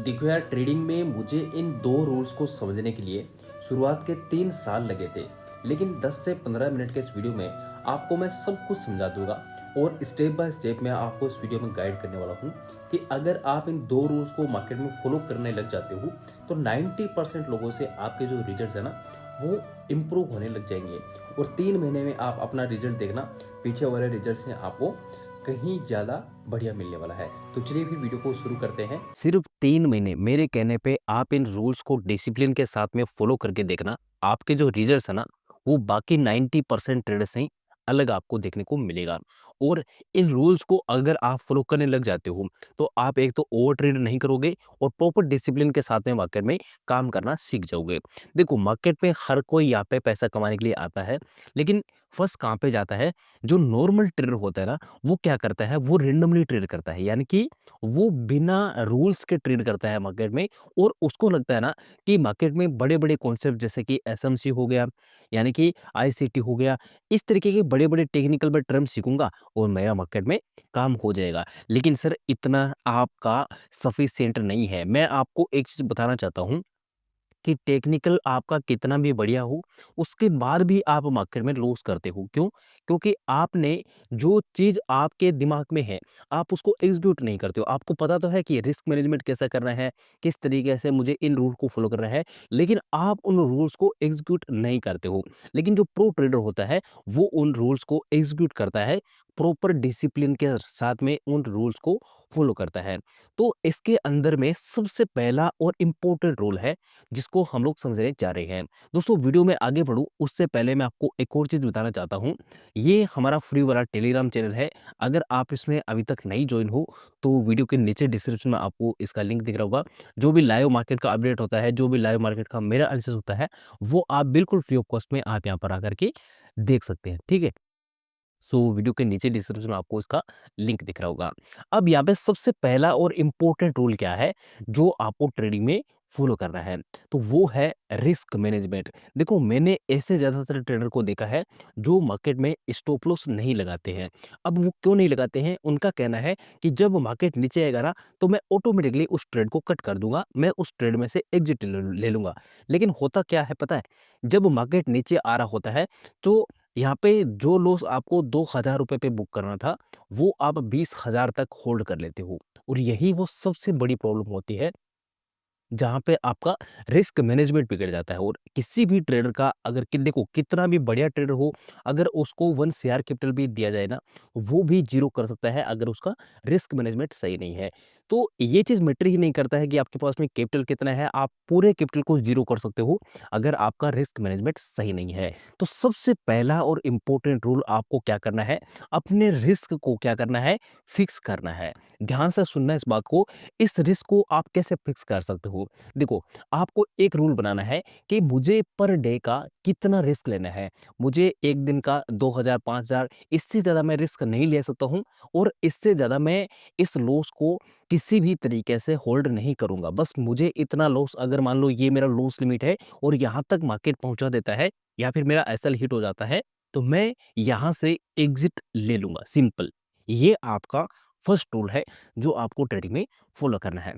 देखो यार, ट्रेडिंग में मुझे इन दो रूल्स को समझने के लिए शुरुआत के 3 साल लगे थे। लेकिन 10 से 15 मिनट के इस वीडियो में आपको मैं सब कुछ समझा दूंगा और स्टेप बाय स्टेप मैं आपको इस वीडियो में गाइड करने वाला हूँ कि अगर आप इन दो रूल्स को मार्केट में फॉलो करने लग जाते हो तो 90% लोगों से आपके जो रिजल्ट है ना, वो इम्प्रूव होने लग जाएंगे। और 3 महीने में आप अपना रिजल्ट देखना, पीछे वाले रिजल्ट से आपको कहीं ज़्यादा बढ़िया मिलने वाला है। तो चलिए फिर वीडियो को शुरू करते हैं। सिर्फ 3 महीने मेरे कहने पे आप इन रूल्स को डिसिप्लिन के साथ में फॉलो करके देखना, आपके जो रिजल्ट्स है ना, वो बाकी 90% ट्रेडर से ही अलग आपको देखने को मिलेगा। और इन रूल्स को अगर आप फॉलो करने लग जाते हो, तो आप एक तो ओवर ट्रेड नहीं करोगे और प्रॉपर डिसिप्लिन के साथ में मार्केट में काम करना सीख जाओगे। देखो, मार्केट में हर कोई यहाँ पे पैसा कमाने के लिए आता है, लेकिन फर्स्ट कहाँ पे जाता है? जो नॉर्मल ट्रेडर होता है ना, वो क्या करता है? वो रेंडमली ट्रेड करता है, यानी कि वो बिना रूल्स के ट्रेड करता है मार्केट में। और उसको लगता है ना कि मार्केट में बड़े-बड़े कॉन्सेप्ट जैसे कि एसएमसी हो गया, यानी कि आईसीटी हो गया, इस तरीके के बड़े-बड़े टेक्निकल मैं टर्म सीखूँगा और मेरा मार्केट में काम हो जाएगा। लेकिन सर, इतना आपका सफिशिएंट नहीं है। मैं आपको एक चीज़ बताना चाहता हूँ कि टेक्निकल आपका कितना भी बढ़िया हो, उसके बाद भी आप मार्केट में लॉस करते हो। क्यों? क्योंकि आपने जो चीज़ आपके दिमाग में है, आप उसको एग्ज़ीक्यूट नहीं करते हो। आपको पता तो है कि रिस्क मैनेजमेंट कैसे करना है, किस तरीके से मुझे इन रूल को फ़ॉलो करना है, लेकिन आप उन रूल्स को एग्ज़ीक्यूट नहीं करते हो। लेकिन जो प्रो ट्रेडर होता है, वो उन रूल्स को एग्ज़ीक्यूट करता है, प्रॉपर डिसिप्लिन के साथ में उन रूल्स को फ़ॉलो करता है। तो इसके अंदर में सबसे पहला और इम्पोर्टेंट रूल है, जिसको हम लोग समझने जा रहे हैं। दोस्तों, वीडियो में आगे बढ़ूँ उससे पहले मैं आपको एक और चीज़ बताना चाहता हूँ। ये हमारा फ्री वाला टेलीग्राम चैनल है। अगर आप इसमें अभी तक नहीं जॉइन हो, तो वीडियो के नीचे डिस्क्रिप्शन में आपको इसका लिंक दिख रहा होगा। जो भी लाइव मार्केट का अपडेट होता है, जो भी लाइव मार्केट का मेरा एनालिसिस होता है, वो आप बिल्कुल फ्री ऑफ कॉस्ट में आप यहाँ पर आकर के देख सकते हैं। ठीक है? वीडियो के नीचे डिस्क्रिप्शन में आपको इसका लिंक दिख रहा होगा। अब यहाँ पे सबसे पहला और इम्पोर्टेंट रूल क्या है, जो आपको ट्रेडिंग में फॉलो करना है, तो वो है रिस्क मैनेजमेंट। देखो, मैंने ऐसे ज़्यादातर ट्रेडर को देखा है जो मार्केट में स्टॉप लॉस नहीं लगाते हैं। अब वो क्यों नहीं लगाते हैं? उनका कहना है कि जब मार्केट नीचे आएगा ना, तो मैं ऑटोमेटिकली उस ट्रेड को कट कर दूंगा, मैं उस ट्रेड में से एग्जिट ले लूंगा। लेकिन होता क्या है पता है? जब मार्केट नीचे आ रहा होता है, तो यहाँ पे जो लॉस आपको 2,000 रुपए पे बुक करना था, वो आप 20,000 तक होल्ड कर लेते हो। और यही वो सबसे बड़ी प्रॉब्लम होती है, जहाँ पे आपका रिस्क मैनेजमेंट बिगड़ जाता है। और किसी भी ट्रेडर का, अगर कि देखो, कितना भी बढ़िया ट्रेडर हो, अगर उसको 1 शेयर कैपिटल भी दिया जाए ना, वो भी ज़ीरो कर सकता है अगर उसका रिस्क मैनेजमेंट सही नहीं है। तो ये चीज़ मैटर ही नहीं करता है कि आपके पास में कैपिटल कितना है, आप पूरे कैपिटल को ज़ीरो कर सकते हो अगर आपका रिस्क मैनेजमेंट सही नहीं है। तो सबसे पहला और इम्पोर्टेंट रूल आपको क्या करना है, अपने रिस्क को क्या करना है, फिक्स करना है। ध्यान से सुनना इस बात को। इस रिस्क को आप कैसे फिक्स कर सकते हो? देखो, आपको एक रूल बनाना है कि मुझे पर डे का कितना रिस्क लेना है। मुझे एक दिन का 2,000 5,000, इससे ज़्यादा मैं रिस्क नहीं ले सकता हूँ। और इससे ज़्यादा मैं इस लॉस को किसी भी तरीके से होल्ड नहीं करूँगा। बस मुझे इतना लॉस, अगर मान लो ये मेरा लॉस लिमिट है और यहाँ तक मार्केट पहुँचा देता है, या फिर मेरा एसएल हिट हो जाता है, तो मैं यहाँ से एग्जिट ले लूँगा, सिंपल। ये आपका फर्स्ट रूल है जो आपको ट्रेडिंग में फॉलो करना है।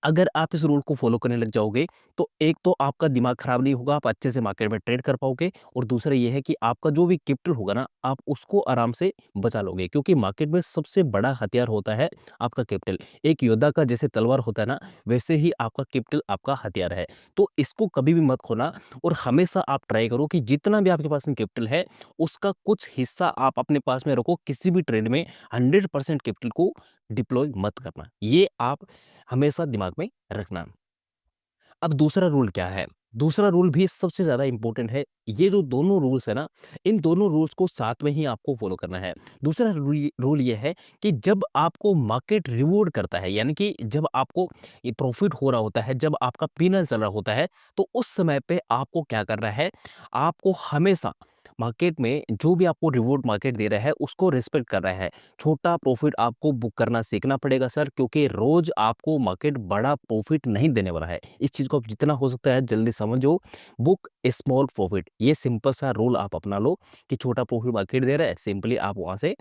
अगर आप इस रूल को फॉलो करने लग जाओगे, तो एक तो आपका दिमाग खराब नहीं होगा, आप अच्छे से मार्केट में ट्रेड कर पाओगे। और दूसरा ये है कि आपका जो भी कैपिटल होगा ना, आप उसको आराम से बचा लोगे, क्योंकि मार्केट में सबसे बड़ा हथियार होता है आपका कैपिटल। एक योद्धा का जैसे तलवार होता है ना, वैसे ही आपका कैपिटल आपका हथियार है। तो इसको कभी भी मत खोना। और हमेशा आप ट्राई करो कि जितना भी आपके पास में कैपिटल है, उसका कुछ हिस्सा आप अपने पास में रखो। किसी भी ट्रेड में 100% कैपिटल को डिप्लॉय मत करना, ये आप हमेशा दिमाग में रखना। अब दूसरा रूल क्या है? दूसरा रूल भी सबसे ज़्यादा इम्पोर्टेंट है। ये जो दोनों रूल्स है ना, इन दोनों रूल्स को साथ में ही आपको फॉलो करना है। दूसरा रूल ये है कि जब आपको मार्केट रिवॉर्ड करता है, यानी कि जब आपको ये प्रॉफिट हो रहा होता है, जब आपका पीनल चल रहा होता है, तो उस समय पे आपको क्या करना है? आपको हमेशा मार्केट में जो भी आपको रिवॉर्ड मार्केट दे रहा है, उसको रिस्पेक्ट करना है। छोटा प्रॉफिट आपको बुक करना सीखना पड़ेगा सर, क्योंकि रोज आपको मार्केट बड़ा प्रॉफिट नहीं देने वाला है। इस चीज़ को आप जितना हो सकता है जल्दी समझो। बुक स्मॉल प्रॉफिट, ये सिंपल सा रूल आप अपना लो कि छोटा प्रॉफिट मार्केट दे रहा है, सिंपली आप वहाँ से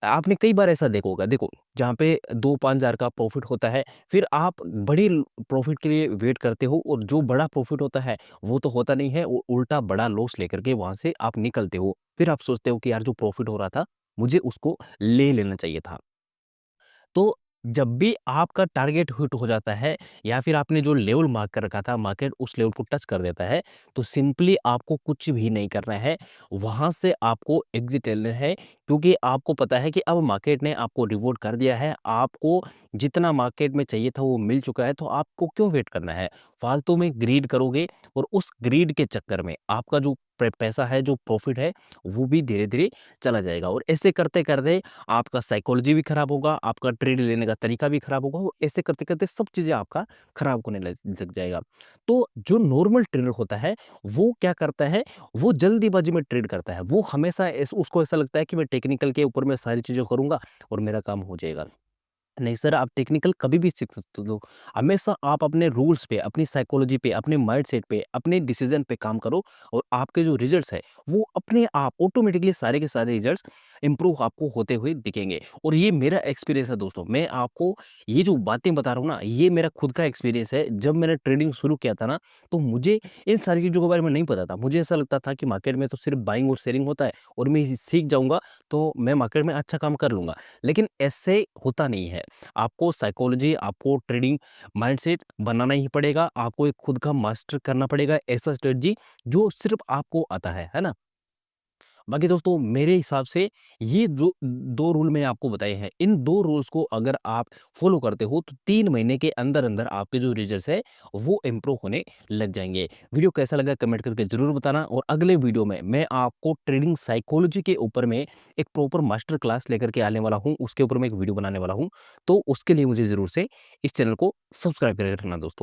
आपने कई बार ऐसा देखा होगा, देखो जहाँ पे 2-5 हज़ार का प्रॉफ़िट होता है, फिर आप बड़ी ल प्रॉफ़िट के लिए वेट करते हो और जो बड़ा प्रॉफ़िट होता है, वो तो होता नहीं है, वो उल्टा बड़ा लॉस लेकर के वहाँ से आप निकलते हो। फिर आप सोचते हो कि यार जो प्रॉफ़िट हो रहा था, मुझे उसको ले लेना चाहिए था। तो जब भी आपका टारगेट हिट हो जाता है या फिर आपने जो लेवल मार्क कर रखा था, मार्केट उस लेवल को टच कर देता है, तो सिंपली आपको कुछ भी नहीं करना है। वहाँ से आपको एग्ज़िट लेना है, क्योंकि आपको पता है कि अब मार्केट ने आपको रिवॉर्ड कर दिया है। आपको जितना मार्केट में चाहिए था वो मिल चुका है, तो आपको क्यों वेट करना है? फालतू में ग्रीड करोगे और उस ग्रीड के चक्कर में आपका जो पैसा है, जो प्रॉफ़िट है, वो भी धीरे-धीरे चला जाएगा और ऐसे करते-करते आपका साइकोलॉजी भी खराब होगा, आपका ट्रेड लेने का तरीका भी खराब होगा और ऐसे करते-करते सब चीज़ें आपका खराब होने लग जाएगा। तो जो नॉर्मल ट्रेडर होता है, वो क्या करता है, वो जल्दीबाज़ी में ट्रेड करता है। वो हमेशा उसको ऐसा लगता है कि मैं टेक्निकल के ऊपर मैं सारी चीज़ें करूँगा और मेरा काम हो जाएगा। नहीं सर, आप टेक्निकल कभी भी सीख सकते हो। हमेशा आप अपने रूल्स पे, अपनी साइकोलॉजी पे, अपने माइंडसेट पे, अपने डिसीज़न पे काम करो और आपके जो रिजल्ट्स हैं, वो अपने आप ऑटोमैटिकली सारे के सारे रिजल्ट्स इम्प्रूव आपको होते हुए दिखेंगे। और ये मेरा एक्सपीरियंस है दोस्तों। मैं आपको ये जो बातें बता रहा हूँ ना, ये मेरा खुद का एक्सपीरियंस है। जब मैंने ट्रेडिंग शुरू किया था ना, तो मुझे इन सारी चीज़ों के बारे में नहीं पता था। मुझे ऐसा लगता था कि मार्केट में तो सिर्फ़ बाइंग और सेलिंग होता है और मैं इसे सीख जाऊँगा, तो मैं मार्केट में अच्छा काम कर लूँगा। लेकिन ऐसे होता नहीं है। आपको साइकोलॉजी, आपको ट्रेडिंग माइंडसेट बनाना ही पड़ेगा। आपको एक खुद का मास्टर करना पड़ेगा, ऐसा स्ट्रेटजी जो सिर्फ़ आपको आता है ना? बाकी दोस्तों मेरे हिसाब से ये जो 2 रूल मैंने आपको बताए हैं, इन 2 रूल्स को अगर आप फ़ॉलो करते हो तो 3 महीने के अंदर-अंदर आपके जो रिजल्ट्स है वो इम्प्रूव होने लग जाएँगे। वीडियो कैसा लगा कमेंट करके ज़रूर बताना और अगले वीडियो में मैं आपको ट्रेडिंग साइकोलॉजी के ऊपर में एक प्रॉपर मास्टर क्लास लेकर के आने वाला हूँ, उसके ऊपर मैं एक वीडियो बनाने वाला हूँ। तो उसके लिए मुझे ज़रूर से इस चैनल को सब्सक्राइब करके रखना दोस्तों।